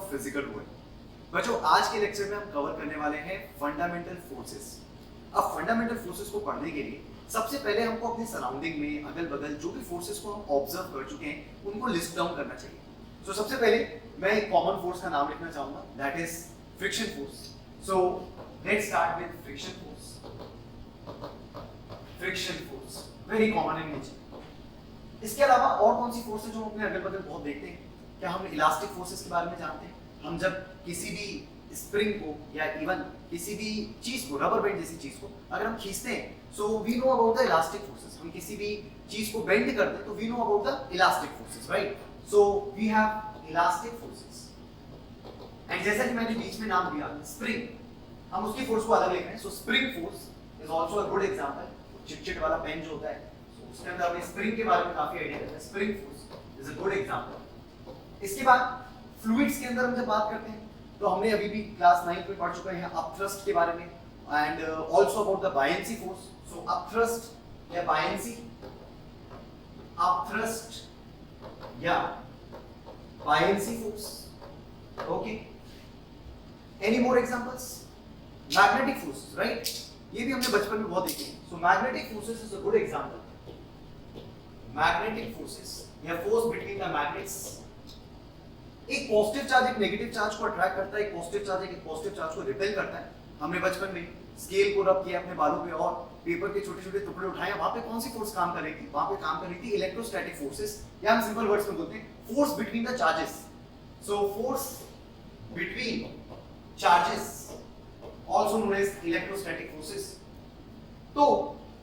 Of physical world. बच्चों आज के लेक्चर में हम कवर करने वाले हैं फंडामेंटल फोर्सेस। अब फंडामेंटल फोर्सेस को पढ़ने के लिए सबसे पहले हमको अपने सराउंडिंग में अगल बगल जो भी फोर्सेस को हम ऑब्जर्व कर चुके हैं उनको लिस्ट डाउन करना चाहिए। तो सबसे पहले मैं एक कॉमन फोर्स का नाम लिखना चाहूंगा, that is friction force. So let's start with friction force. Friction force very common in nature. इसके अलावा और कौन सी फोर्स है जो हम अपने अगल बगल बहुत देखते हैं? क्या हम इलास्टिक फोर्सेस के बारे में जानते हैं? हम जब किसी भी स्प्रिंग को या इवन किसी भी चीज को, रबर बैंड जैसी चीज को अगर हम खींचते हैं, so we know about the elastic forces. हम किसी भी चीज को बेंड करते हैं तो we know about the elastic forces, right? So we have elastic forces. And जैसा कि मैंने बीच में नाम दिया स्प्रिंग, हम उसकी फोर्स को अलग लिख रहे हैं। सो spring force is also a good example. Chit वाला पेन जो होता है, so उसके अंदर हमें स्प्रिंग के बारे में काफी आइडिया रहता है। Spring force is a good example. इसके बाद फ्लूइड्स के अंदर हम जब बात करते हैं तो हमने अभी भी क्लास 9 में पढ़ चुके हैं अपथ्रस्ट के बारे में and also about the buoyancy force. So upthrust या बायंसी, अपथ्रस्ट या buoyancy force. Okay, any more examples? Magnetic forces, right? ये भी हमने बचपन में बहुत देखे हैं। So magnetic forces is a good example. Magnetic forces या फोर्स बिटवीन द मैग्नेट्स। एक पॉजिटिव चार्ज एक नेगेटिव चार्ज को अट्रैक्ट करता है, एक पॉजिटिव चार्ज एक पॉजिटिव चार्ज को रिपेल करता है। हमने बचपन में स्केल को रब किया अपने बालों पे और पेपर के छोटे छोटे टुकड़े उठाए। वहां पे कौन सी फोर्स काम कर रही थी? वहां पे काम कर रही थी इलेक्ट्रोस्टैटिक फोर्सेस, या हम सिंपल वर्ड्स में बोलते हैं force between the charges. So force between charges also known as electrostatic forces. तो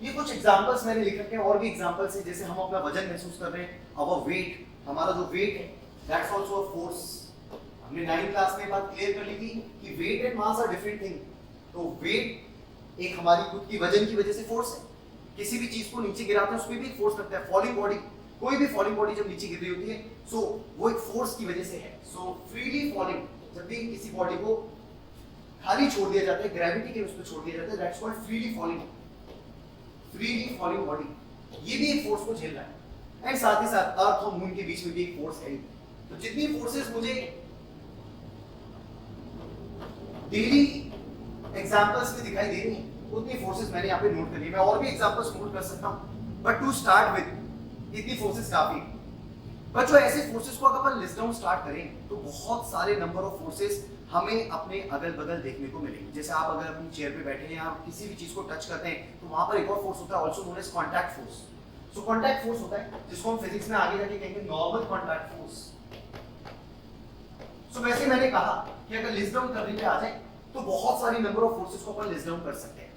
ये कुछ एग्जांपल्स मैंने लिख रखे हैं, और भी एग्जांपल्स हैं। जैसे हम अपना वजन महसूस कर रहे हैं, अवर वेट, हमारा जो वेट है दैट्स आल्सो अ फोर्स। हमने 9th क्लास में बात क्लियर कर ली थी कि weight and mass are different thing. तो वेट एक हमारी खुद की वजन की वजह से फोर्स है। किसी भी चीज को नीचे गिराते हैं उसमें भी एक फोर्स लगता है। फॉलिंग बॉडी, कोई भी फॉलिंग बॉडी जब नीचे गिर रही होती है सो वो एक फोर्स की वजह से है। सो फ्रीली फॉलिंग, जब भी किसी बॉडी को खाली छोड़ दिया जाता है, ग्रेविटी के उस पर छोड़ दिया जाता है, that's called freely falling. Freely falling body, ये भी एक फोर्स को झेल रहा है। एंड साथ ही साथ अर्थ और मून के बीच में भी एक फोर्स है। तो जितनी फोर्सेस मुझे डेली एग्जांपल्स में दिखाई दे रही हैं उतनी फोर्सेस मैंने यहाँ पे नोट कर ली। मैं और भी एग्जांपल्स नोट कर सकता हूँ, बट टू स्टार्ट विद इतनी फोर्सेस काफी। बच्चों ऐसे फोर्सेस को अगर अपन लिस्ट डाउन स्टार्ट करें तो बहुत सारे नंबर ऑफ फोर्सेस हमें अपने अगल बगल देखने को मिलेंगे। जैसे आप अगर अपनी चेयर पे बैठे हैं या किसी भी चीज को टच करते हैं तो वहां पर एक और फोर्स होता है, also known as contact force. So contact force होता है जिसको हम फिजिक्स में आगे जाके कहेंगे नॉर्मल कांटेक्ट फोर्स। सो वैसे मैंने कहा कि अगर लिस्ट डाउन करने पे आ जाए तो बहुत सारी नंबर ऑफ फोर्सेस को अपन लिस्ट डाउन कर सकते हैं,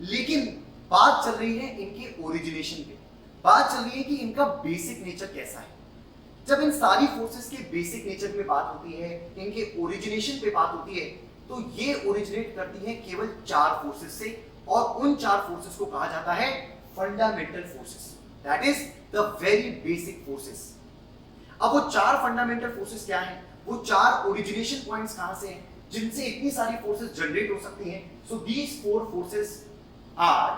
लेकिन बात चल रही है इनके ओरिजिनेशन पे। बात चल रही है कि इनका बेसिक नेचर कैसा है। जब इन सारी फोर्सेस के बेसिक नेचर पे बात होती है, इनके ओरिजिनेशन पे बात होती है, तो ये ओरिजिनेट करती है केवल 4 फोर्सेस से, और उन 4 फोर्सेस को कहा जाता है fundamental forces. That is the very basic forces. अब वो 4 फंडामेंटल फोर्सेस क्या हैं? वो 4 ओरिजिनेशन पॉइंट्स कहां से हैं जिनसे इतनी सारी फोर्सेस जनरेट हो सकती हैं? So these 4 forces are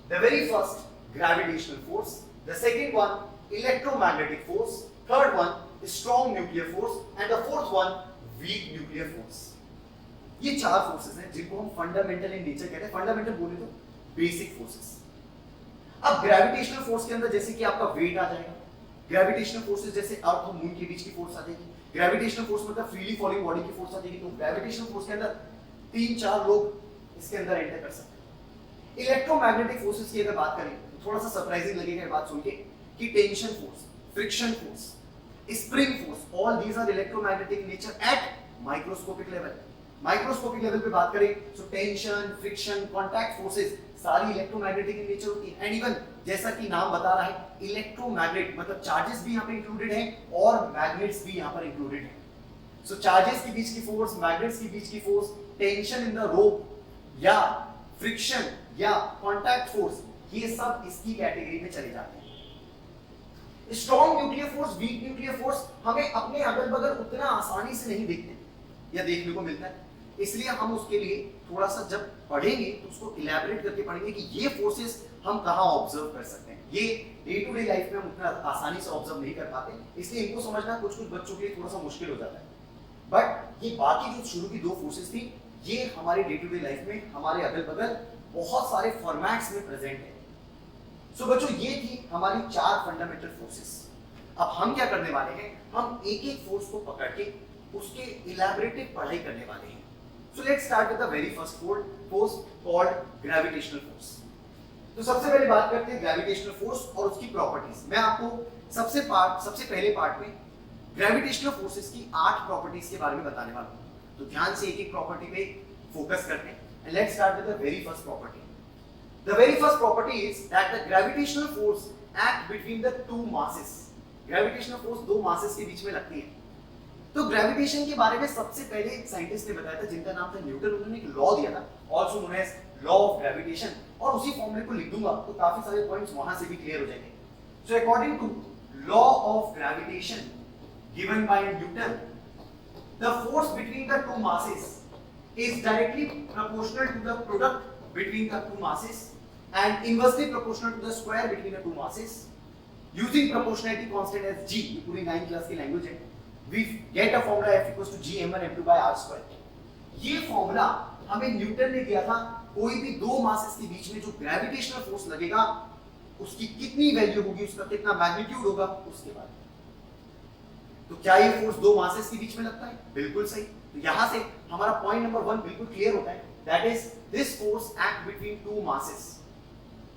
the very first gravitational force, the second one electromagnetic force, third one is strong nuclear force and the fourth one weak nuclear force। ये 4 फोर्सेस हैं जिनको हम फंडामेंटल इन नेचर कहते हैं। Fundamental बोले तो basic forces. अब gravitational force के अंदर जैसे कि आपका वेट आ जाएगा, ग्रेविटेशनल फोर्सेस जैसे अर्थ और मून के बीच की फोर्स आ जाएगी। ग्रेविटेशनल फोर्स मतलब फ्रीली फॉलिंग बॉडी की फोर्स आ जाएगी। तो ग्रेविटेशनल फोर्स के अंदर 3-4 लोग इसके अंदर एंटर कर सकते हैं। इलेक्ट्रोमैग्नेटिक फोर्सेस की अगर बात करें तो थोड़ा सा सरप्राइजिंग लगेगा ये बात सुन के कि tension force, friction force, spring force, all these are electromagnetic in nature at microscopic level. Microscopic level पे बात करें तो टेंशन, फ्रिक्शन, कांटेक्ट फोर्सेस सारी इलेक्ट्रोमैग्नेटिक इन नेचर होती है। एंड इवन जैसा कि नाम बता रहा है इलेक्ट्रोमैग्नेट, मतलब चार्जेस भी यहाँ पे इंक्लूडेड हैं और मैग्नेट्स भी यहाँ पर इंक्लूडेड हैं। सो चार्जेस के बीच की फोर्स, मैग्नेट्स के बीच की force, tension in the rope या फ्रिक्शन या कांटेक्ट फोर्स, ये सब इसकी कैटेगरी में चले जाते हैं। Strong nuclear force, weak nuclear force हमें अपने अगल बगल उतना आसानी से नहीं दिखते या देखने को मिलता है, इसलिए हम उसके लिए थोड़ा सा जब पढ़ेंगे तो उसको इलैबोरेट करके पढ़ेंगे कि ये फोर्सेस हम कहाँ ऑब्जर्व कर सकते हैं। ये डे टू डे लाइफ में हम उतना आसानी से ऑब्जर्व नहीं कर पाते, इसलिए इनको समझना कुछ कुछ बच्चों के लिए थोड़ा सा मुश्किल हो जाता है। बट ये बाकी जो शुरू की दो फोर्सेस थी, ये हमारे डे टू डे लाइफ में हमारे अगल बगल बहुत सारे फॉर्मेट्स में प्रेजेंट है। सो बच्चों, ये थी हमारी चार फंडामेंटल फोर्सेस। अब हम क्या करने वाले हैं, हम एक एक फोर्स को पकड़ के उसके इलैबोरेटिव पढ़ाई करने वाले हैं। So let's start with the very first force called gravitational force. तो सबसे पहले बात करते हैं ग्रेविटेशनल फोर्स और उसकी प्रॉपर्टीज। मैं आपको सबसे पहले पार्ट में ग्रेविटेशनल फोर्सेस की 8 प्रॉपर्टीज के बारे में बताने वाला हूं। तो ध्यान से एक एक प्रॉपर्टी पे फोकस करते हैं। And let's start with the very first property. The very first property is that the gravitational force act between the two masses. Gravitational force दो masses के बीच में लगती है। तो ग्रेविटेशन के बारे में सबसे पहले एक साइंटिस्ट ने बताया था जिनका नाम था न्यूटन। उन्होंने एक लॉ दिया था, also known as law of gravitation, और उसी फॉर्मूले को लिख दूंगा तो काफी सारे पॉइंट्स वहां से भी क्लियर हो जाएंगे। So according to law of gravitation given by Newton, the force between the two masses is directly proportional to the product between the two masses and inversely proportional to the square between the two masses. Using proportionality constant as g, ये पूरी 9th class की language है, we get a formula F equals to gm1 m2 by r square। ये formula हमें Newton ने दिया था कोई भी दो मासेस के बीच में जो ग्रेविटेशनल फोर्स लगेगा उसकी कितनी वैल्यू होगी, उसका कितना मैग्नीट्यूड होगा, उसके बाद। तो क्या ये फोर्स दो मासेस के बीच में लगता है? बिल्कुल सही। तो यहां से हमारा पॉइंट नंबर 1 बिल्कुल क्लियर होता है, that is this force act between two masses.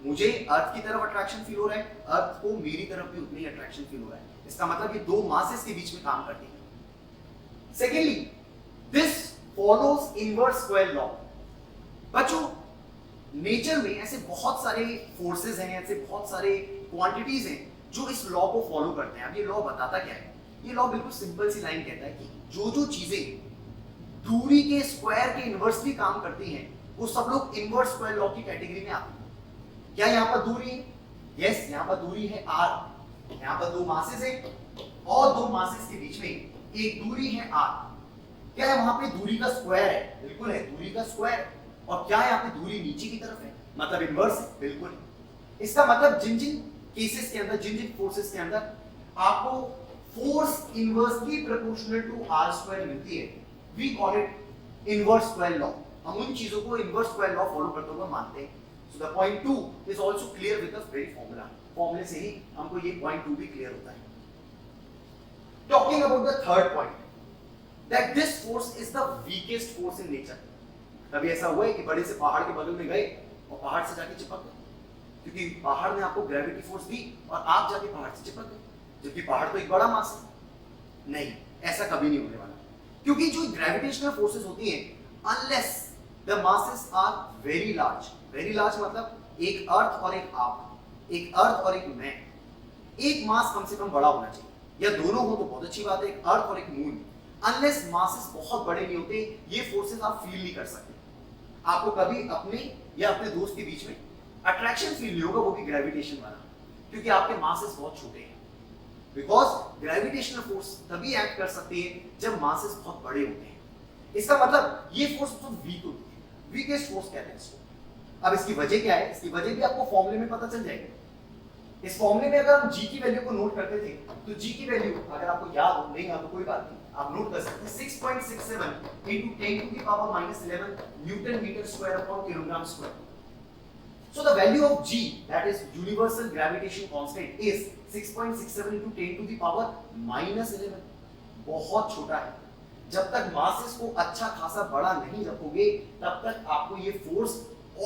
मुझे अर्थ की तरफ अट्रैक्शन फील हो रहा है, अर्थ को मेरी तरफ भी उतनी अट्रैक्शन फील हो रहा है। इसका मतलब ये दो मासेस के बीच में काम करती है। Secondly, this follows inverse square law. बच्चों, नेचर में ऐसे बहुत सारे फोर्सेस हैं, ऐसे बहुत सारे क्वांटिटीज हैं जो इस लॉ को फॉलो करते हैं। अब ये लॉ बताता क्या है? ये लॉ बिल्कुल सिंपल सी लाइन कहता है कि जो जो चीजें दूरी के स्क्वायर के इनवर्सली काम करती हैं वो सब लोग इनवर्स स्क्वायर लॉ की कैटेगरी में आती हैं। क्या यहाँ पर दूरी है? यस, यहाँ पर दूरी है r। यहाँ पर दो मासेस है और दो मासेस के बीच में एक दूरी है r। क्या है वहां पे दूरी का स्क्वायर है? बिल्कुल है, दूरी का स्क्वायर। और क्या यहाँ पे दूरी नीचे की तरफ है, मतलब इनवर्स है? बिल्कुल है। इसका मतलब जिन जिन केसेस के अंदर, जिन जिन फोर्सेस के अंदर आपको force inversely proportional to r square मिलती है, we call it inverse square law। हम उन चीजों को inverse square law फॉलो करते हुए मानते हैं। So the point 2 is also clear with the very formula। फॉर्मूले से ही हमको ये point 2 भी क्लियर होता है। Talking about the third point, that this force is the weakest force in nature। कभी ऐसा हुआ है कि बड़े से पहाड़ के बगल में गए और पहाड़ से जाके चिपक गए? क्योंकि पहाड़ ने आपको ग्रेविटी फोर्स दी और आप जाके पहाड़ से चिपक गए, जबकि पहाड़ तो एक बड़ा मास है। नहीं, ऐसा कभी नहीं होने वाला। क्योंकि जो ग्रेविटेशनल फोर्सेस होती हैं, unless the masses are very large मतलब एक अर्थ और एक आप, एक अर्थ और एक मैं, एक मास कम से कम बड़ा होना चाहिए, या दोनों हो तो बहुत अच्छी बात है, एक अर्थ और एक मून। अनलेस मासेस बहुत बड़े नहीं होते, ये फोर्सेस आप फील नहीं कर सकते। आपको कभी अपने या अपने दोस्त के बीच में अट्रैक्शन फील नहीं होगा, वो भी ग्रेविटेशन वाला, क्योंकि आपके मासेस बहुत छोटे हैं। बिकॉज ग्रेविटेशनल फोर्स तभी एक्ट कर सकती है जब मासेस बहुत बड़े होते हैं। इसका मतलब ये फोर्स तो वीक होती है, वीकेस्ट फोर्स कहते हैं इसको। अब इसकी वजह क्या है? इसकी वजह भी आपको फॉर्मूले में पता चल जाएगी। इस फॉर्मूले में अगर हम g की वैल्यू को नोट करते थे, तो g की वैल्यू अगर आपको याद हो, नहीं याद तो कोई बात नहीं, आप नोट कर सकते हैं। 6.67 into 10 to the power -11 newton metre square upon kilogram square. So the value of g, that is universal gravitation constant, is 6.67 into 10 to the power -11। बहुत छोटा है। जब तक मासेस को अच्छा खासा बड़ा नहीं रखोगे, तब तक आपको ये फोर्स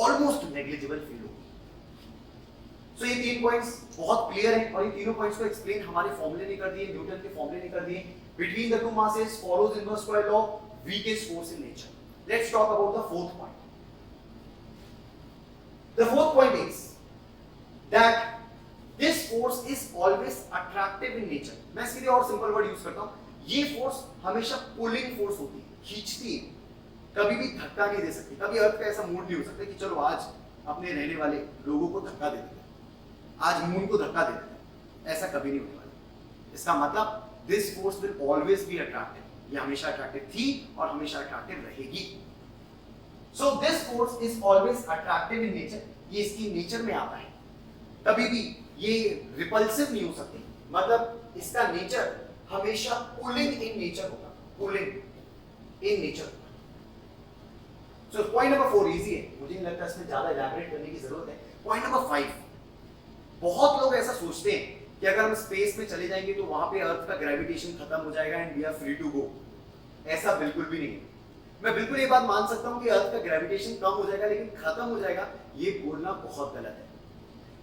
ऑलमोस्ट नेग्लिजिबल फील होगी। सो ये 3 पॉइंट्स बहुत क्लियर हैं और ये तीनों पॉइंट्स को एक्सप्लेन हमारे फॉर्मूले ने कर दिए, न्यूटन के फॉर्मूले ने कर दिए। Between the two masses follows inverse square law, weakest force in nature. Let's talk about the fourth point. The fourth point is that this force is always attractive in nature। मैं इसके लिए और simple word use करता हूं। ये force हमेशा pulling force होती है, खींचती है, कभी भी धक्का नहीं दे सकती। कभी अर्थ का ऐसा मूड नहीं हो सकता कि चलो आज अपने रहने वाले लोगों को धक्का दे देते हैं, आज मून को धक्का दे देते हैं, ऐसा कभी नहीं होने वाला। इसका मतलब this force will always be attractive. ये हमेशा अट्रैक्टिव थी और हमेशा अट्रैक्टिव रहेगी। So this force is always attractive in nature। ये इसकी नेचर में आता है, कभी भी ये रिपल्सिव नहीं हो सकती। मतलब इसका नेचर हमेशा पुलिंग इन नेचर होगा, pulling. In nature. So point number 4 easy है, मुझे नहीं लगता इसमें ज्यादा इलैबोरेट करने की जरूरत है। पॉइंट नंबर 5, बहुत लोग ऐसा सोचते हैं कि अगर हम स्पेस में चले जाएंगे तो वहां पे अर्थ का ग्रेविटेशन खत्म हो जाएगा and we are free to go. ऐसा बिल्कुल भी नहीं है। मैं बिल्कुल ये बात मान सकता हूं कि अर्थ का ग्रेविटेशन कम हो जाएगा, लेकिन खत्म हो जाएगा ये बोलना बहुत गलत है,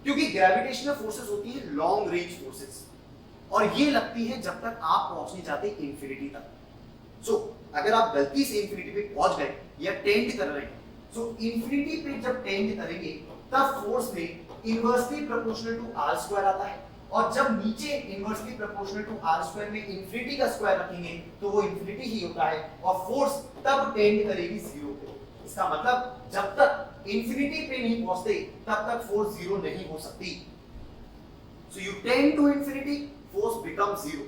क्योंकि ग्रेविटेशनल फोर्सेस होती है लॉन्ग रेंज फोर्सेस, और ये लगती है जब तक आप पहुंच नहीं जाते इंफिनिटी तक। सो अगर आप गलती से इंफिनिटी पे पहुंच गए या टेंड कर रहे हैं, सो इंफिनिटी पे जब टेंड करेंगे तब फोर्स में inversely proportional to r square आता है, और जब नीचे inversely proportional to r square में इंफिनिटी का स्क्वायर रखेंगे तो वो इंफिनिटी ही होता है, और फोर्स तब टेंड करेगी जीरो पे। इसका मतलब जब तक इंफिनिटी पे नहीं पहुंचते तब तक फोर्स जीरो नहीं हो सकती। So you tend to infinity, force become zero,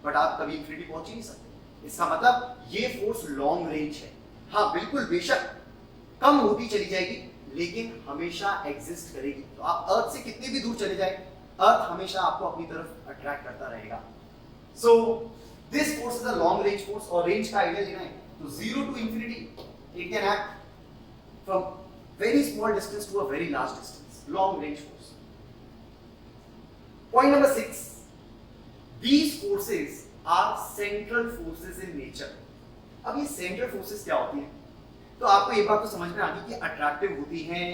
but आप कभी इंफिनिटी पहुंच ही नहीं सकते। इसका मतलब ये फोर्स लॉन्ग रेंज है। हाँ बिल्कुल, बेशक कम होती चली जाएगी लेकिन हमेशा एग्जिस्ट करेगी। तो आप अर्थ से कितनी भी दूर चले जाए, अर्थ हमेशा आपको अपनी तरफ अट्रैक्ट करता रहेगा। So this force is a long range force, और रेंज का आइडिया लेना है तो 0 to infinity it can act from very small distance to a very large distance, long range force. Point number 6, these forces are central forces in nature। अब ये central forces क्या होती हैं? तो आपको ये बात तो समझ में आ गई कि अट्रैक्टिव होती हैं,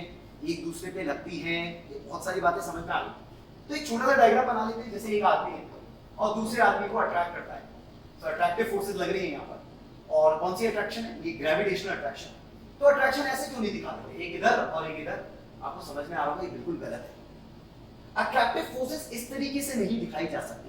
एक दूसरे पे लगती हैं, ये बहुत सारी बातें समझ में आ गई। तो एक छोटा सा डायग्राम बना लेते हैं, जैसे एक आदमी है और दूसरे आदमी को अट्रैक्ट करता है। तो अट्रैक्टिव फोर्सेस लग रही हैं यहाँ पर, और कौन सी अट्रैक्शन है? ये ग्रेविटेशनल अट्रैक्शन। तो अट्रैक्शन ऐसे क्यों नहीं दिखाते, एक इधर और एक इधर? आपको समझ में आ रहा होगा ये बिल्कुल गलत है। अट्रैक्टिव फोर्सेस इस तरीके से नहीं दिखाई जा सकती,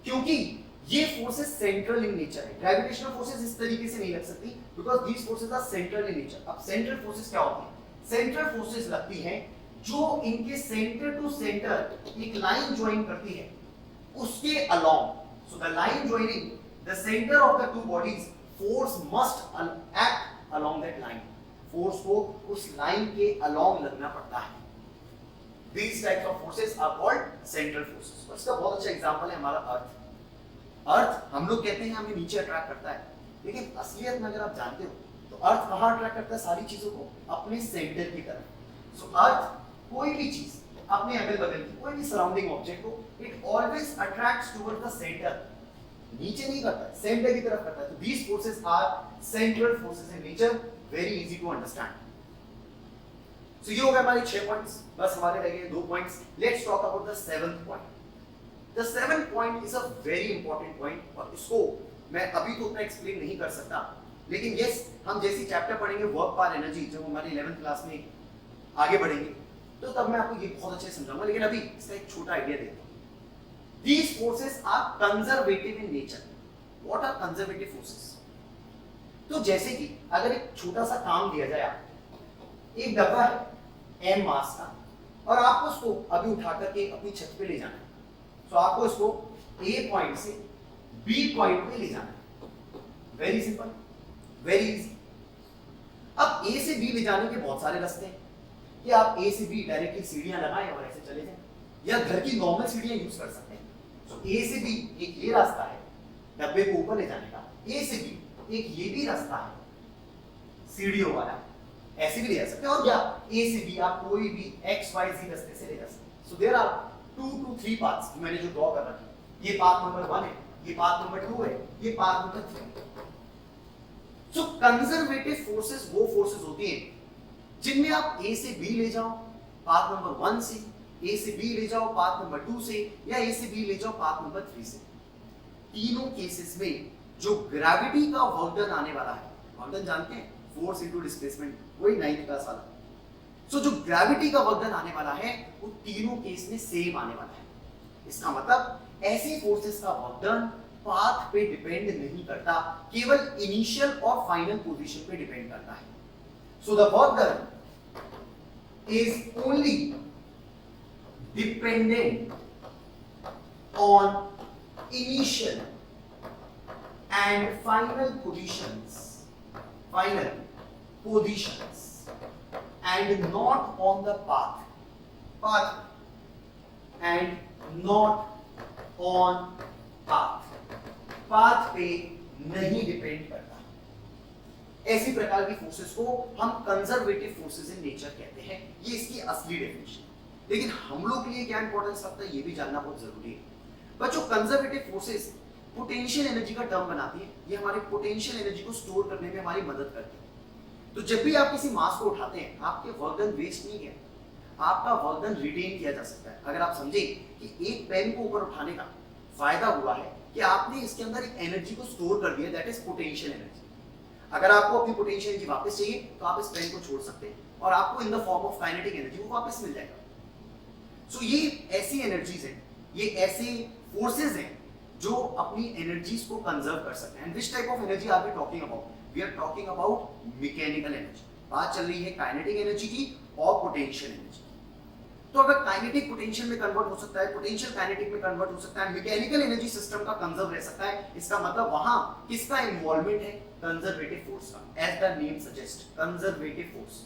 क्योंकि ये फोर्सेस सेंट्रल इन नेचर है। ग्रेविटेशनल फोर्सेस इस तरीके से नहीं लग सकती because these forces are central in nature. अब सेंट्रल फोर्सेस क्या होती है? सेंट्रल फोर्सेस लगती हैं जो इनके सेंटर टू सेंटर एक लाइन ज्वाइन करती है, उसके along. So the line joining the centre of the two bodies, force must act along that line. Force को उस लाइन के अलोंग लगना पड़ता है। These types of forces are called central forces। और इसका बहुत अच्छा एग्जांपल है हमारा अर्थ। अर्थ हम लोग कहते हैं हमें नीचे अट्रैक्ट करता है, लेकिन असलियत में अगर आप जानते हो तो अर्थ कहाँ अट्रैक्ट करता है सारी चीजों को? अपने सेंटर की तरफ। सो अर्थ कोई भी चीज अपने अगल बगल की कोई भी सराउंडिंग ऑब्जेक्ट को, it always attracts towards the centre, नीचे नहीं करता है, सेंटर की तरफ करता है। तो these forces are central forces in nature, very easy to understand। So ये हो गए हमारे 6 पॉइंट्स, बस हमारे रह गए 2 points. Let's talk about the 7th point. The 7th point is a very important point, और इसको मैं अभी तो उतना एक्सप्लेन नहीं कर सकता, लेकिन यस हम जैसी चैप्टर पढ़ेंगे वर्क पावर एनर्जी, जब हमारे 11th क्लास में आगे बढ़ेंगे तो तब मैं आपको ये बहुत अच्छे से समझाऊंगा, लेकिन अभी इसका एक छोटा आइडिया देता हूं। These forces are conservative in nature। What are conservative forces? तो जैसे कि अगर एक छोटा सा काम दिया जाए, आपको एक डब्बा है m मास का, और आपको उसको अभी उठा करके अपनी छत पे ले जाना है। तो आपको इसको A पॉइंट से B पॉइंट पे ले जाना है। Very simple, very easy. अब A से B ले जाने के बहुत सारे रास्ते हैं, कि आप A से B डायरेक्टली सीढ़ियां लगाएं और ऐसे चले जाएं, या घर की नॉर्मल सीढ़ियां यूज कर सकते हैं। तो A से B एक ये रास्ता है डब्बे को ऊपर ले जाने का, A से B एक ये भी रास्ता है सीढ़ियों वाला, ऐसे भी ले जा सकते हैं, और या A से B आप कोई भी XYZ रास्ते से ले जा सकते हैं। So there are 2 to 3 paths मैंने जो ड्रॉ कर रखे हैं। ये पाथ नंबर 1 है, ये पाथ नंबर 2 है, ये पाथ नंबर 3। सो कंजर्वेटिव फोर्सेस वो फोर्सेस होती हैं जिनमें आप A से B ले जाओ पाथ नंबर 1 से, A से B ले जाओ पाथ नंबर 2 से, या A से B ले जाओ पाथ नंबर 3 से। तीनों केसेस में जो ग्रेविटी का वर्क डन आने वाला है, वर्क डन जानते हैं, फोर्स इनटू डिस्प्लेसमेंट, वही 9th क्लास वाला। सो जो ग्रेविटी का वर्क डन आने वाला है वो तीनों केस में सेम आने वाला है। इसका मतलब ऐसी फोर्सेस का वर्क डन पाथ पे डिपेंड नहीं करता, केवल इनिशियल और फाइनल पोजीशन पे डिपेंड करता है। So the work done is only dependent on initial and final positions and not on the path and not on path पे नहीं डिपेंड करता। ऐसी प्रकार की फोर्सेस को हम कंजर्वेटिव फोर्सेस इन नेचर कहते हैं। ये इसकी असली डेफिनेशन। लेकिन हम लोग के लिए क्या इंपॉर्टेंस रखता है ये भी जानना बहुत जरूरी है। बच्चों कंजर्वेटिव फोर्सेस पोटेंशियल एनर्जी का टर्म बनाती है। ये हमारे पोटेंशियल एनर्जी को स्टोर करने में हमारी मदद करती है। तो जब भी आप किसी मास को उठाते हैं आपके वर्क डन वेस्ट नहीं है, आपका वर्क डन रिटेन किया जा सकता है। अगर आप समझे कि एक पेन को ऊपर उठाने का फायदा हुआ है कि आपने इसके अंदर एक एनर्जी को स्टोर कर दिया, दैट इज पोटेंशियल एनर्जी। अगर आपको अपनी पोटेंशियल एनर्जी वापस चाहिए तो आप इस पेन को छोड़ सकते हैं और आपको in the form of kinetic energy वो वापस मिल जाएगा। सो ये ऐसी एनर्जीज हैं, ये ऐसे फोर्सेस हैं जो अपनी एनर्जीज को कंजर्व कर सकते हैं। And which type of energy are we talking about? We are talking about mechanical energy. बात चल रही है काइनेटिक एनर्जी की और पोटेंशियल एनर्जी। तो अगर काइनेटिक पोटेंशियल में कन्वर्ट हो सकता है, पोटेंशियल काइनेटिक में कन्वर्ट हो सकता है, मैकेनिकल एनर्जी सिस्टम का कंजर्व रह सकता है, इसका मतलब वहां किसका इन्वॉल्वमेंट है? कंजर्वेटिव फोर्स का। As the name suggest, conservative force.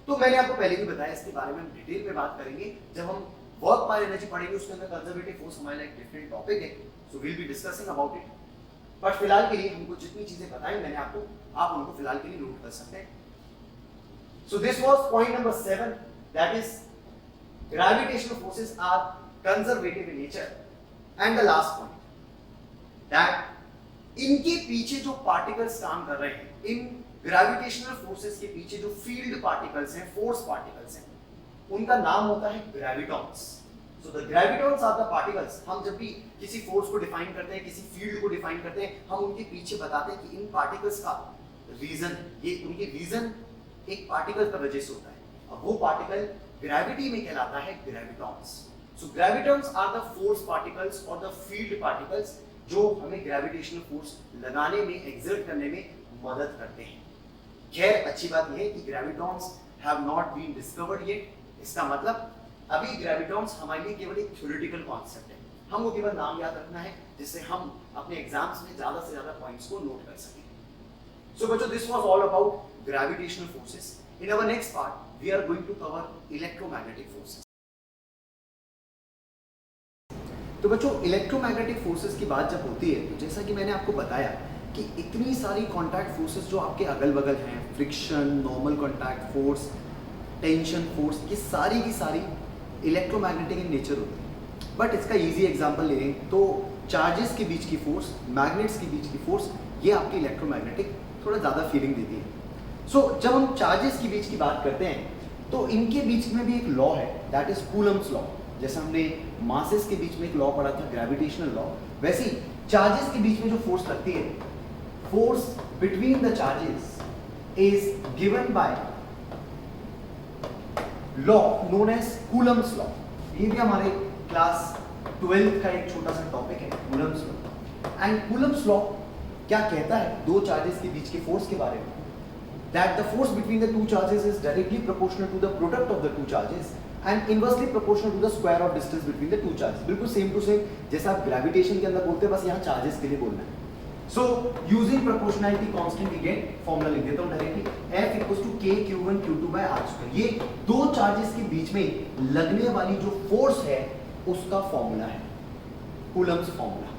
तो मैंने आपको पहले भी बताया, इसके बारे में हम डिटेल में बात करेंगे जब हम वर्क पर एनर्जी पढ़ेंगे। उसके अंदर कंजर्वेटिव फोर्स हमारे लिए एक डिफरेंट टॉपिक है, so we will be discussing about it. But फिलहाल के लिए हमको जितनी चीजें बताई मैंने आपको, आप उनको फिलहाल के लिए नोट कर सकते हैं। So this was point number 7, that is gravitational forces are conservative in nature. And the last point, that इनके पीछे जो पार्टिकल्स काम कर रहे हैं, इन ग्रेविटेशनल फोर्सेस के पीछे जो फील्ड पार्टिकल्स हैं, फोर्स पार्टिकल्स हैं, उनका नाम होता है gravitons. So the gravitons are the particles. हम जब भी किसी फोर्स को डिफाइन करते हैं, किसी फील्ड को डिफाइन करते हैं, हम उनके पीछे बताते हैं कि इन पार्टिकल्स का रीजन, ये उनके रीजन एक पार्टिकल का वजह से होता है। अब वो पार्टिकल ग्रेविटी में कहलाता है gravitons. So gravitons are the force particles और द फील्ड पार्टिकल्स जो हमें ग्रेविटेशनल फोर्स लगाने में, एक्सर्ट करने में मदद करते हैं। खैर अच्छी बात यह है कि gravitons have not been discovered yet. इसका मतलब अभी ग्रेविटॉन्स हमारे लिए केवल एक थ्योरेटिकल कॉन्सेप्ट है। हमको केवल नाम याद रखना है जिससे हम अपने एग्जाम्स में ज्यादा से ज्यादा पॉइंट्स को नोट कर सकें। सो बच्चों, this was all about gravitational forces. In our next part, we are going to cover electromagnetic forces. तो बच्चों, इलेक्ट्रोमैग्नेटिक फोर्सेस की बात जब होती है तो जैसा कि मैंने आपको बताया कि इतनी सारी कॉन्टैक्ट फोर्सेस जो आपके अगल बगल हैं, friction, normal contact force, tension force, ये सारी की सारी इलेक्ट्रोमैग्नेटिक इन नेचर होती है। बट इसका इजी एग्जांपल ले लें तो चार्जेस के बीच की फोर्स, मैग्नेट्स के बीच की फोर्स, ये आपकी इलेक्ट्रोमैग्नेटिक थोड़ा ज़्यादा फीलिंग देती है। जब हम चार्जेस के बीच की बात करते हैं तो इनके बीच में भी एक लॉ है, दैट इज कूलम्स लॉ। जैसे हमने मासेस के बीच में एक लॉ पढ़ा था, ग्रेविटेशनल लॉ, वैसे ही चार्जेस के बीच में जो फोर्स लगती है, force between the charges is given by law known as Coulomb's law. ये भी हमारे क्लास 12 का एक छोटा सा टॉपिक है, Coulomb's law. And Coulomb's law क्या कहता है दो चार्जेस के बीच के फोर्स के बारे में? That the force between the two charges is directly proportional to the product of the two charges and inversely proportional to the square of distance between the two charges. बिल्कुल same to same जैसा आप gravitation के अंदर बोलते हैं, बस यहाँ charges के लिए बोलना है। So using proportionality constant we get formula लिख देता हूँ directly, F equals to K Q1 Q2 by R square। ये दो चार्जेस के बीच में लगने वाली जो फोर्स है उसका फॉर्मूला है, Coulomb's formula,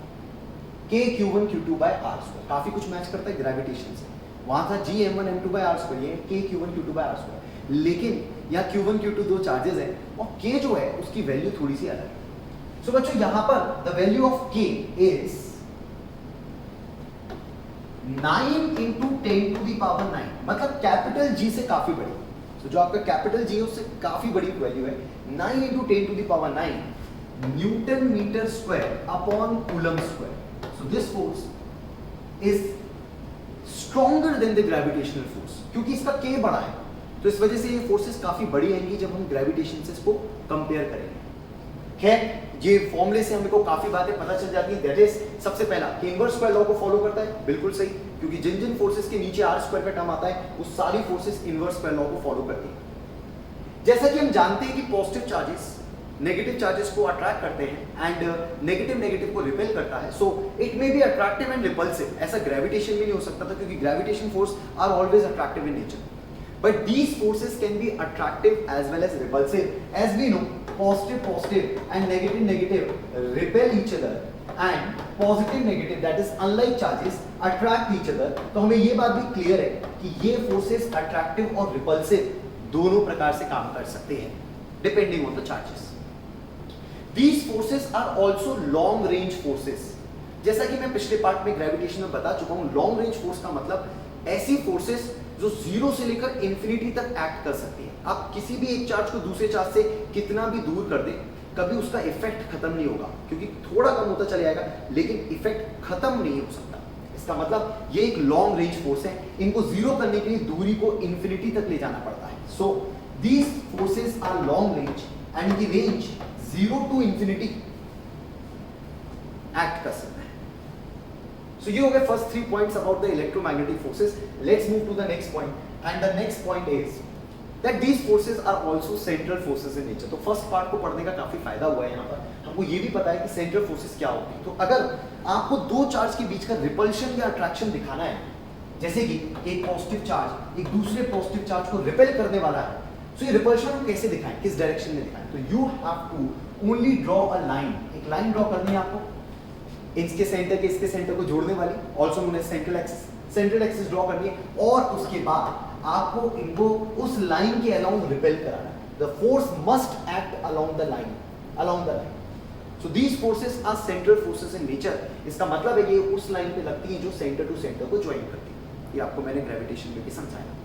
K Q1 Q2 by R square। काफी कुछ मैच करता है ग्रेविटेशन से। वहां था G m1 m2 by r square, ये K Q1 Q2 by r square। लेकिन यहाँ Q1 Q2 दो चार्जेस हैं और K जो है उसकी वैल्यू थोड़ी सी अलग है। सो बच्चों, यहाँ पर the value of K is 9 into 10 to the power 9, मतलब कैपिटल G से काफी बड़ी। तो जो आपका कैपिटल G है उससे काफी बड़ी वैल्यू है, 9 into 10 to the power 9 newton metre square upon coulomb square. So this force is stronger than the gravitational force, क्योंकि इसका K बड़ा है तो इस वजह से ये फोर्सेस काफी बड़ी आएंगी जब हम ग्रेविटेशन से इसको कंपेयर करेंगे। खैर, ये फॉर्मूले से हमको काफी बातें पता चल जाती हैं। दैट इज सबसे पहला कि इनवर्स स्क्वायर लॉ को फॉलो करता है, बिल्कुल सही, क्योंकि जिन जिन फोर्सेस के नीचे आर स्क्वायर का टर्म आता है वो सारी फोर्सेस इनवर्स स्क्वायर लॉ को फॉलो करती है। जैसा कि हम जानते हैं कि पॉजिटिव चार्जेस नेगेटिव चार्जेस को अट्रैक्ट करते हैं एंड नेगेटिव को रिपेल करता है। So it may be attractive and repulsive. ऐसा ग्रेविटेशन भी नहीं हो सकता था, क्योंकि gravitation force are always attractive in nature, but these forces can be attractive as well as repulsive. As we know, positive and negative repel each other and positive negative that is unlike charges attract each other, तो हमें ये बात भी clear है कि ये forces attractive और repulsive दोनों प्रकार से काम कर सकते हैं depending on the charges. These forces are also long range forces. जैसा कि मैं पिछले पार्ट में ग्रेविटेशन में बता चुका हूं, लॉन्ग रेंज फोर्स का मतलब ऐसी फोर्सेस जो जीरो से लेकर इंफिनिटी तक एक्ट कर सकती है। आप किसी भी एक चार्ज को दूसरे चार्ज से कितना भी दूर कर दें, कभी उसका इफेक्ट खत्म नहीं होगा, क्योंकि थोड़ा कम होता चला जाएगा लेकिन इफेक्ट खत्म नहीं हो सकता। इसका मतलब ये एक लॉन्ग रेंज फोर्स है, इनको जीरो करने के लिए दूरी को इंफिनिटी तक ले जाना पड़ता है। So these forces are long range and इनकी रेंज 0 to infinity एक्ट कर सकता है। So ये हो गए first 3 points about the electromagnetic forces. Let's move to the next point, and the next point is that these forces are also central forces in nature. तो first part को पढ़ने का काफी फायदा हुआ है यहाँ पर, हमको ये भी पता है कि central forces क्या होती है। तो अगर आपको दो चार्ज के बीच का रिपल्शन या अट्रैक्शन दिखाना है, जैसे कि एक पॉजिटिव चार्ज एक दूसरे पॉजिटिव चार्ज को रिपेल करने वाला है, तो ये रिपल्शन हम कैसे दिखाएं, किस डायरेक्शन में दिखाएं? तो you have to only draw a line, एक लाइन ड्रॉ करनी है आपको, इसके सेंटर के इसके सेंटर को जोड़ने वाली, also known as central axis. Central axis draw करनी है और उसके बाद आपको इनको उस लाइन के अलाउंग रिपेल कराना है। The force must act along the line, along the line. So these forces are central forces in nature. इसका मतलब है ये उस लाइन पे लगती है जो सेंटर टू सेंटर को ज्वाइन करती है। ये आपको मैंने ग्रेविटेशन में भी समझाया।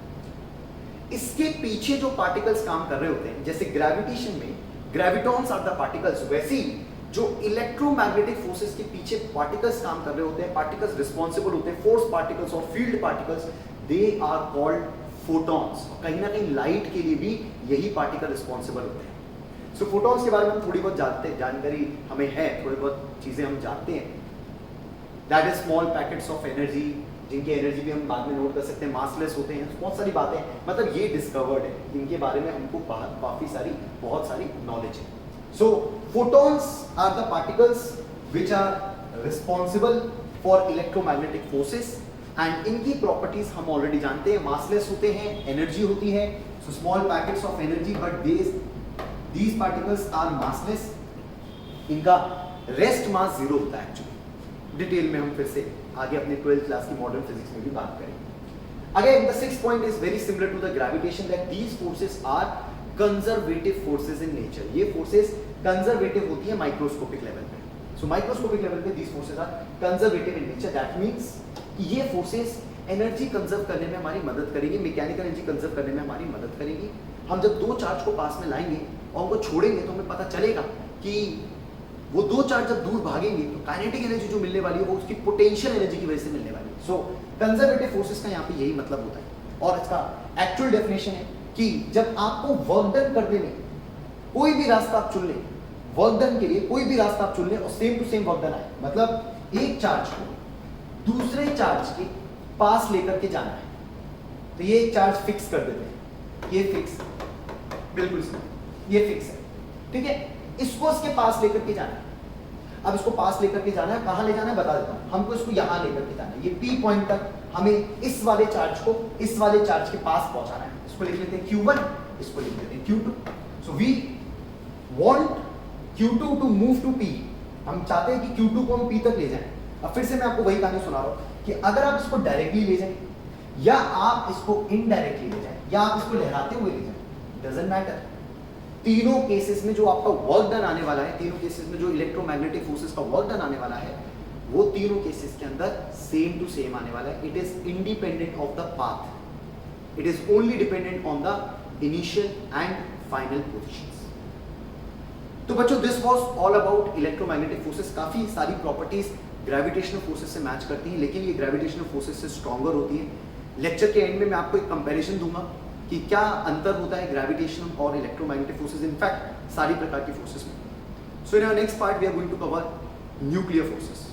इसके पीछे जो पार्टिकल्स काम कर रहे होते हैं, जैसे ग्रेविटेशन में ग्रेविटॉन्स आर द पार्टिकल्स, वैसे ही जो इलेक्ट्रोमैग्नेटिक फोर्सेस के पीछे पार्टिकल्स काम कर रहे होते हैं, पार्टिकल्स रिस्पॉन्सिबल होते हैं, फोर्स पार्टिकल्स और field particles, they are called photons. कहीं ना कहीं लाइट के लिए भी यही पार्टिकल रिस्पॉन्सिबल होते हैं। सो फोटॉन्स के बारे में हम थोड़ी बहुत जानते हैं, जानकारी हमें है, थोड़ी बहुत चीजें हम जानते हैं। That is small packets of energy, जिनकी एनर्जी भी हम बाद में नोट कर सकते हैं, मासलेस होते हैं, बहुत सारी बातें, मतलब ये डिस्कवर्ड है, इनके बारे में हमको काफी सारी बहुत सारी नॉलेज है। So photons are the particles which are responsible for electromagnetic forces and इनकी प्रॉपर्टीज हम ऑलरेडी जानते हैं, मासलेस होते हैं, एनर्जी होती है, so small packets of energy, but these particles are massless, इनका रेस्ट मास जीरो होता है एक्चुअली। डिटेल में हम फिर से आगे अपने 12th क्लास की मॉडर्न फिजिक्स में भी बात करेंगे। Again the 6th point is very similar to the gravitation, that these forces are conservative forces in nature. ये फोर्सेस कंजर्वेटिव होती है माइक्रोस्कोपिक लेवल पे। सो माइक्रोस्कोपिक लेवल पे these forces are conservative in nature. That means कि ये forces energy conserve करने में हमारी मदद करेंगी, मैकेनिकल एनर्जी कंजर्व करने में हमारी मदद करेंगी। हम जब दो चार्ज को पास में लाएंगे और उनको छोड़ेंगे तो हमें पता चलेगा कि वो दो चार्ज जब दूर भागेंगे तो काइनेटिक एनर्जी जो मिलने वाली है वो उसकी पोटेंशियल एनर्जी की वजह से मिलने वाली है। सो कंजर्वेटिव फोर्सेस का यहाँ पे यही मतलब होता है। और इसका एक्चुअल डेफिनेशन है कि जब आपको वर्क डन करने में कोई भी रास्ता आप चुन लें, वर्क डन के लिए कोई भी रास्ता आप चुन लें और same to same work done आए, मतलब एक चार्ज को दूसरे चार्ज के पास लेकर के जाना है, तो ये चार्ज फिक्स कर देते हैं, ये फिक्स, बिल्कुल ये फिक्स है, ठीक है। इसको इसके पास लेकर के जाना है। अब इसको पास लेकर के जाना है, कहां ले जाना है बता देता हूं, हमको इसको यहां लेकर के जाना है, ये P पॉइंट तक हमें इस वाले चार्ज को इस वाले चार्ज के पास पहुंचाना है। इसको लिख लेते हैं Q1, इसको लिख लेते हैं Q2। So we want Q2 to move to P। हम चाहते हैं कि Q2 को हम P तक ले जाएं। अब फिर से मैं आपको वही कहानी सुना रहा हूं कि अगर आप इसको डायरेक्टली ले जाएं या आप इसको इनडायरेक्टली ले जाएं या आप इसको लहराते हुए ले जाएं, डजंट मैटर। तीनों केसेस में जो आपका वर्क डन आने वाला है, तीनों केसेस में जो इलेक्ट्रोमैग्नेटिक फोर्सेस का वर्क डन आने वाला है, वो तीनों केसेस के अंदर सेम टू सेम आने वाला है। It is independent of the path, it is only dependent on the initial and final positions. तो बच्चों this was all about electromagnetic forces. काफी सारी प्रॉपर्टीज ग्रेविटेशनल फोर्सेस से मैच करती हैं, लेकिन ये ग्रेविटेशनल फोर्सेस से स्ट्रॉन्गर होती है। लेक्चर के एंड में मैं आपको एक कंपैरिजन दूंगा कि क्या अंतर होता है ग्रेविटेशन और इलेक्ट्रोमैग्नेटिक फोर्सेस, इनफैक्ट सारी प्रकार की फोर्सेस में। So in our next part we are going to cover nuclear forces.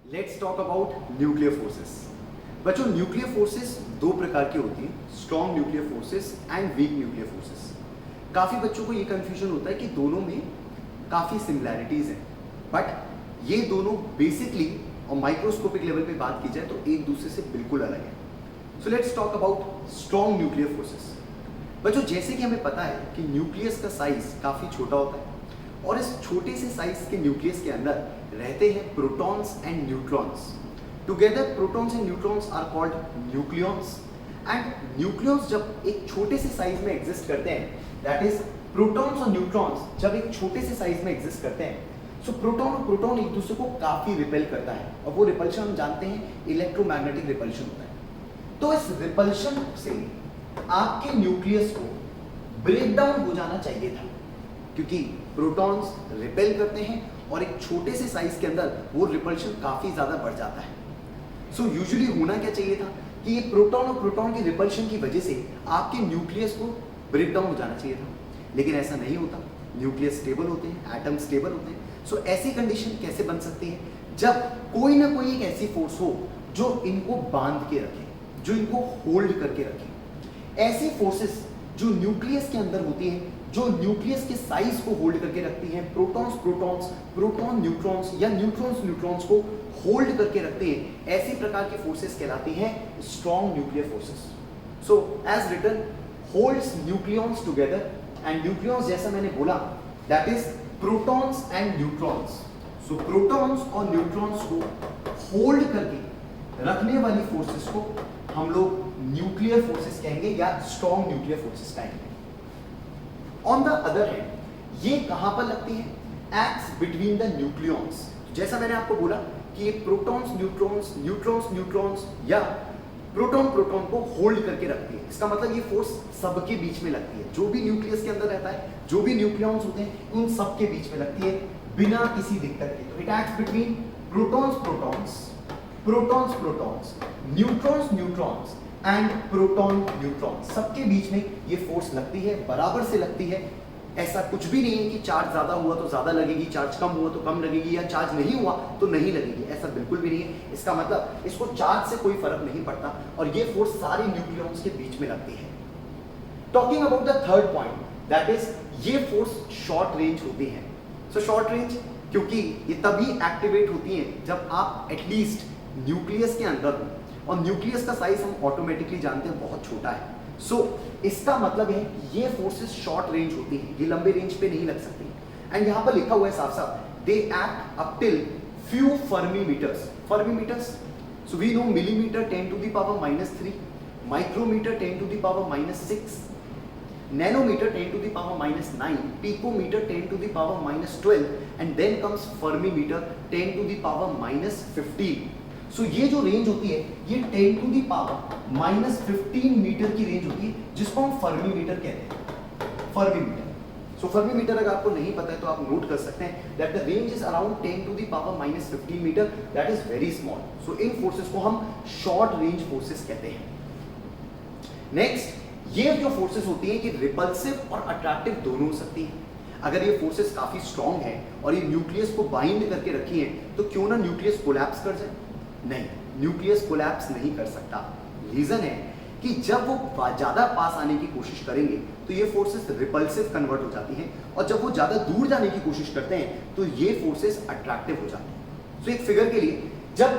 Let's talk about nuclear forces. बच्चों न्यूक्लियर फोर्सेस दो प्रकार की होती हैं, strong nuclear forces and weak nuclear forces. काफी बच्चों को ये कंफ्यूजन होता है कि दोनों में काफी सिमिलैरिटीज हैं, बट ये दोनों बेसिकली और माइक्रोस्कोपिक लेवल पे बात की जाए तो एक दूसरे से बिल्कुल अलग है। So let's talk about strong nuclear forces. बच्चों जैसे कि हमें पता है कि न्यूक्लियस का साइज काफी छोटा होता है और इस छोटे से साइज के न्यूक्लियस के अंदर रहते हैं protons and neutrons. Together protons and neutrons are called nucleons. And nucleons जब एक छोटे से साइज में एग्जिस्ट करते हैं, दैट इज प्रोटॉन्स और न्यूट्रॉन्स जब एक छोटे से साइज में एग्जिस्ट करते हैं, सो प्रोटॉन और प्रोटॉन एक दूसरे को काफी रिपेल करता है, और वो रिपल्शन हम जानते हैं इलेक्ट्रोमैग्नेटिक रिपल्शन होता है। तो इस रिपल्शन से आपके न्यूक्लियस को ब्रेक डाउन हो जाना चाहिए था, क्योंकि प्रोटॉन्स रिपेल करते हैं और एक छोटे से साइज के अंदर वो रिपल्शन काफी ज्यादा बढ़ जाता है। सो यूजुअली होना क्या चाहिए था कि ये प्रोटॉन और प्रोटॉन की रिपल्शन की वजह से आपके न्यूक्लियस को ब्रेक डाउन हो जाना चाहिए था, लेकिन ऐसा नहीं होता। न्यूक्लियस स्टेबल होते हैं, एटम स्टेबल होते हैं। सो ऐसी कंडीशन कैसे बन सकती है? जब कोई ना कोई एक ऐसी फोर्स हो जो इनको बांध के रखे, जो इनको होल्ड करके रखे। ऐसी फोर्सेस जो न्यूक्लियस के अंदर होती हैं, जो न्यूक्लियस के साइज को होल्ड करके रखती हैं, प्रोटॉन्स प्रोटॉन्स, प्रोटॉन न्यूट्रॉन्स या न्यूट्रॉन्स न्यूट्रॉन्स को होल्ड करके रखते हैं, ऐसी प्रकार की फोर्सेस कहलाती हैं strong nuclear forces. So as written, holds nucleons together, and nucleons जैसा मैंने बोला that is protons and neutrons. So protons और न्यूट्रॉन्स को होल्ड करके रखने वाली फोर्सेस को हम लोग न्यूक्लियर फोर्सेस कहेंगे या स्ट्रॉन्ग न्यूक्लियर फोर्सेस कहेंगे। ऑन द अदर हैंड ये कहां पर लगती है? Acts between the nucleons. जैसा मैंने आपको बोला कि ये प्रोटॉन्स न्यूट्रॉन्स, न्यूट्रॉन्स न्यूट्रॉन्स या प्रोटॉन प्रोटॉन को होल्ड करके रखती है। इसका मतलब ये फोर्स सबके बीच में लगती है, जो भी न्यूक्लियस के अंदर रहता है, जो भी न्यूक्लियॉन्स होते हैं, उन सबके बीच में लगती है बिना किसी दिक्कत के। तो it acts between protons protons, protons protons, neutrons neutrons and proton neutron, सबके बीच में ये फोर्स लगती है, बराबर से लगती है। ऐसा कुछ भी नहीं है कि चार्ज ज्यादा हुआ तो ज्यादा लगेगी, चार्ज कम हुआ तो कम लगेगी, या चार्ज नहीं हुआ तो नहीं लगेगी, ऐसा बिल्कुल भी नहीं है। इसका मतलब इसको चार्ज से कोई फर्क नहीं पड़ता, और ये फोर्स सारे न्यूक्लियॉन्स के बीच में लगती है। Talking about the third point, that is ये फोर्स शॉर्ट रेंज होती है। सो शॉर्ट रेंज क्योंकि ये तभी एक्टिवेट होती है जब आप एटलीस्ट न्यूक्लियस के अंदर हो, और न्यूक्लियस का साइज हम ऑटोमेटिकली जानते हैं बहुत छोटा है। सो इसका मतलब है ये फोर्सेस शॉर्ट रेंज होती है, ये लंबे रेंज पे नहीं लग सकती। एंड यहां पर लिखा हुआ है साफ साफ, they act up till few fermimetres. Fermimetres, so we know millimetre 10 to the power -3, micrometre 10 to the power -6, nanometer 10 to the power -9, picometer 10 to the power -12, and then comes fermimeter 10 to the power -15। सो ये जो range होती है ये 10 to the power -15 metre की range होती है, जिसको हम फर्मीमीटर कहते हैं, फर्मीमीटर। सो फर्मीमीटर अगर आपको नहीं पता है तो आप नोट कर सकते हैं that the range is around 10 to the power -15 metre, that is very small. So इन फोर्सेस को हम शॉर्ट रेंज फोर्सेस कहते हैं। नेक्स्ट, ये जो फोर्सेस होती है ये रिपल्सिव और अट्रैक्टिव दोनों हो सकती है। अगर ये फोर्सेस काफी स्ट्रॉन्ग है और ये न्यूक्लियस को बाइंड करके रखी है, तो क्यों ना न्यूक्लियस कोलैप्स कर जाए? नहीं, न्यूक्लियस कोलैप्स नहीं कर सकता। रीजन है कि जब वो ज्यादा पास आने की कोशिश करेंगे तो ये फोर्सेस रिपल्सिव कन्वर्ट हो जाती हैं, और जब वो ज्यादा दूर जाने की कोशिश करते हैं तो ये फोर्सेस अट्रैक्टिव हो जाती हैं। सो एक फिगर के लिए, जब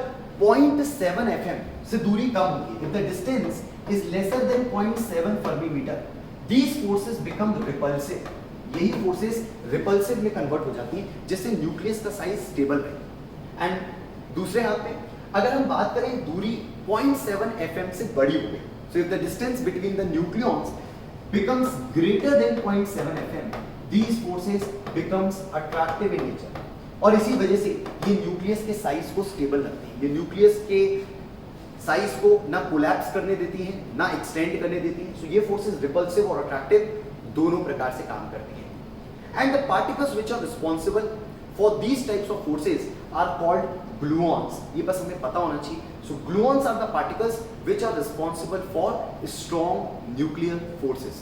0.7 FM से दूरी कम होगी, if the distance is lesser than 0.7 फर्मीमीटर, these forces become repulsive. यही फोर्सेस रिपल्सिव में कन्वर्ट हो जाती हैं, जिससे न्यूक्लियस का साइज स्टेबल रहे। एंड दूसरे हाथ में अगर हम बात करें दूरी 0.7 FM से बड़ी हो गई, so if the distance between the nucleons becomes greater than 0.7 FM, these forces becomes attractive in nature, और इसी वजह से ये न्यूक्लियस के साइज को स्टेबल रखती है। ये न्यूक्लियस के साइज को ना कोलैप्स करने देती है ना एक्सटेंड करने देती है। सो ये फोर्सेस रिपल्सिव और अट्रैक्टिव दोनों प्रकार से काम करती है। And the particles which are responsible for these types of forces are called gluons. ये बस हमें पता होना चाहिए। So gluons are the particles which are responsible for strong nuclear forces.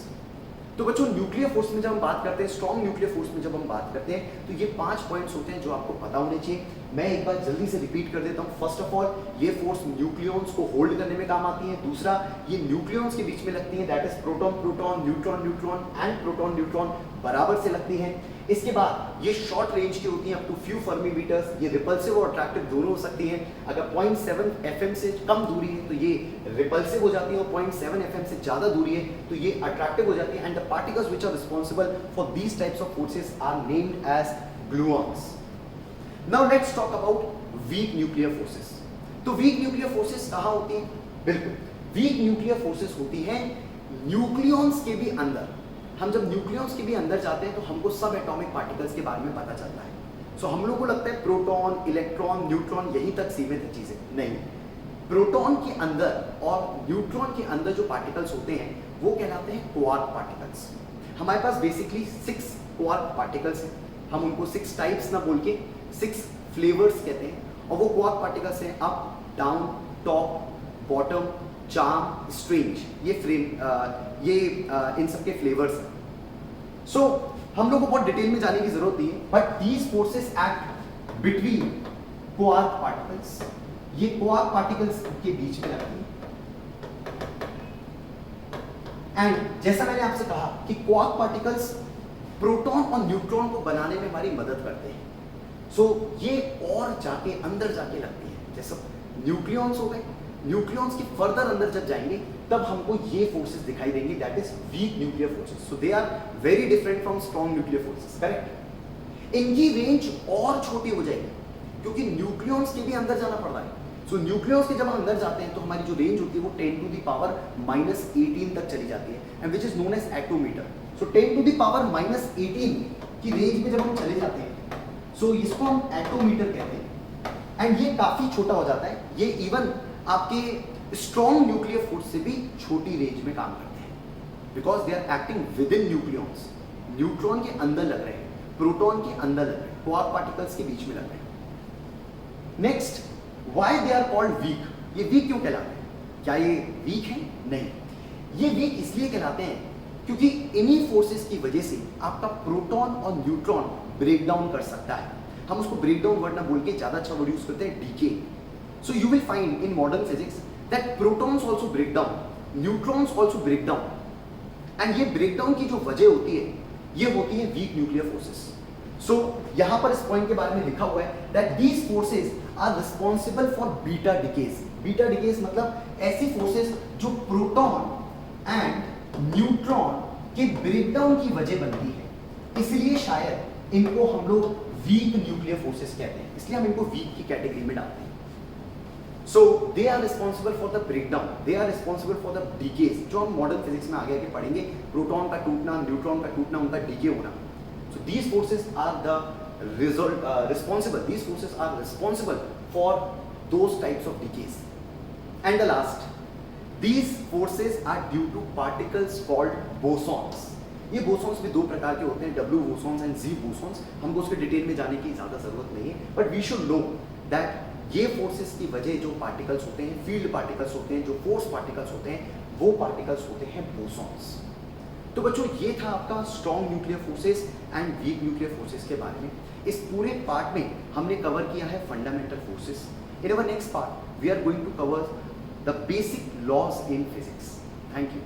तो बच्चों, न्यूक्लियर फोर्स में जब हम बात करते हैं, स्ट्रॉन्ग न्यूक्लियर फोर्स में जब हम बात करते हैं, तो ये 5 पॉइंट्स होते हैं जो आपको पता होने चाहिए। मैं एक बार जल्दी से रिपीट कर देता हूँ। फर्स्ट ऑफ ऑल ये फोर्स न्यूक्लियॉन्स को होल्ड करने में काम आती है। दूसरा, ये न्यूक्लियॉन्स के बीच में लगती है, that is proton proton, neutron neutron and proton neutron बराबर से लगती हैं। इसके बाद ये शॉर्ट रेंज की होती हैं, up to few fermi metres. ये रिपल्सिव और अट्रैक्टिव दोनों हो सकती हैं। अगर 0.7 FM से कम दूरी है तो ये रिपल्सिव हो जाती है, और 0.7 FM से ज़्यादा दूरी है तो ये अट्रैक्टिव हो जाती है। And the particles which are responsible for these types of forces are named as gluons. Now let's talk about weak nuclear forces. तो वीक न्यूक्लियर फोर्सेस कहाँ होती हैं? बिल्कुल, वीक न्यूक्लियर फोर्सेस होती हैं न्यूक्लियॉन्स के भी अंदर। हम जब न्यूक्लियॉन्स के भी अंदर जाते हैं तो हमको सब एटॉमिक पार्टिकल्स के बारे में पता चलता है। सो हम लोग को लगता है प्रोटॉन, इलेक्ट्रॉन, न्यूट्रॉन यहीं तक सीमित है चीजें। नहीं, प्रोटॉन के अंदर और न्यूट्रॉन के अंदर जो पार्टिकल्स होते हैं वो कहलाते हैं क्वार्क पार्टिकल्स। हमारे पास बेसिकली 6 क्वार्क पार्टिकल्स हैं। हम उनको 6 टाइप्स ना बोल के 6 फ्लेवर्स कहते हैं, और वो क्वार्क पार्टिकल्स हैं up, down, top, bottom, charm, strange. ये इन सब के फ्लेवर्स हैं। सो हम लोग को बहुत डिटेल में जाने की जरूरत नहीं है, but these forces act between quark particles. ये क्वार्क पार्टिकल्स के बीच में लगती है। एंड जैसा मैंने आपसे कहा कि क्वार्क पार्टिकल्स प्रोटॉन और न्यूट्रॉन को बनाने में हमारी मदद करते हैं। सो ये और जाके अंदर जाके लगती है। जैसे न्यूक्लियॉन्स हो गए, न्यूक्लियॉन्स के फर्दर अंदर जब जाएंगे तब हमको ये फोर्सेस दिखाई देंगी, that is weak nuclear forces. So they are very different from strong nuclear forces, correct. इनकी रेंज और छोटी हो जाएगी क्योंकि न्यूक्लियॉन्स के भी अंदर जाना पड़ रहा है। सो न्यूक्लियॉन्स के जब हम अंदर जाते हैं तो हमारी जो रेंज होती है वो 10 टू द पावर -18 तक चली जाती है, and which is known as attometre. So 10 to the power -18 की रेंज में जब हम चले जाते हैं सो इसको हम एटोमीटर कहते हैं। एंड ये काफी छोटा हो जाता है। ये इवन आपके स्ट्रॉन्ग न्यूक्लियर फोर्स से भी छोटी रेंज में काम करते हैं, because they are acting within nucleons. Neutron के अंदर लग रहे हैं, प्रोटॉन के अंदर लग रहे हैं, क्वार्क पार्टिकल्स के बीच में लग रहे हैं। Next, why they are called weak. ये वीक क्यों कहलाते हैं? क्या ये वीक है? नहीं, ये वीक इसलिए कहलाते हैं क्योंकि इन्हीं फोर्सेस की वजह से आपका प्रोटॉन और न्यूट्रॉन ब्रेक डाउन कर सकता है। हम उसको ब्रेक डाउन वर्ड ना बोल के ज्यादा अच्छा वर्ड यूज करते हैं, DK. So you will find in modern physics that protons also break down, neutrons also break down, and ये breakdown की जो वजह होती है ये होती है weak nuclear forces. So यहाँ पर इस पॉइंट के बारे में लिखा हुआ है that these forces are responsible for beta decays. Beta decays मतलब ऐसी forces जो प्रोटॉन एंड न्यूट्रॉन के ब्रेकडाउन की वजह बनती है, इसलिए शायद इनको हम लोग वीक न्यूक्लियर फोर्सेस कहते हैं, इसलिए हम इनको वीक की कैटेगरी में डालते हैं। So they are responsible for the breakdown, they are responsible for the decays, जो हम मॉडर्न फिजिक्स में आगे आगे पढ़ेंगे, प्रोटॉन का टूटना, न्यूट्रॉन का टूटना, उनका डीके होना। So these forces are the responsible, these forces are responsible for those types of decays. And the last, these forces are due to particles called bosons. ये बोसॉन्स भी 2 प्रकार के होते हैं, W bosons and Z bosons. हमको उसके detail में जाने की ज़्यादा जरूरत नहीं है, but we should know that ये फोर्सेस की वजह जो पार्टिकल्स होते हैं, फील्ड पार्टिकल्स होते हैं, जो फोर्स पार्टिकल्स होते हैं, वो पार्टिकल्स होते हैं बोसॉन्स। तो बच्चों ये था आपका strong nuclear forces and weak nuclear forces के बारे में। इस पूरे पार्ट में हमने कवर किया है fundamental forces. In our next part we are going to cover the basic laws in physics. Thank you.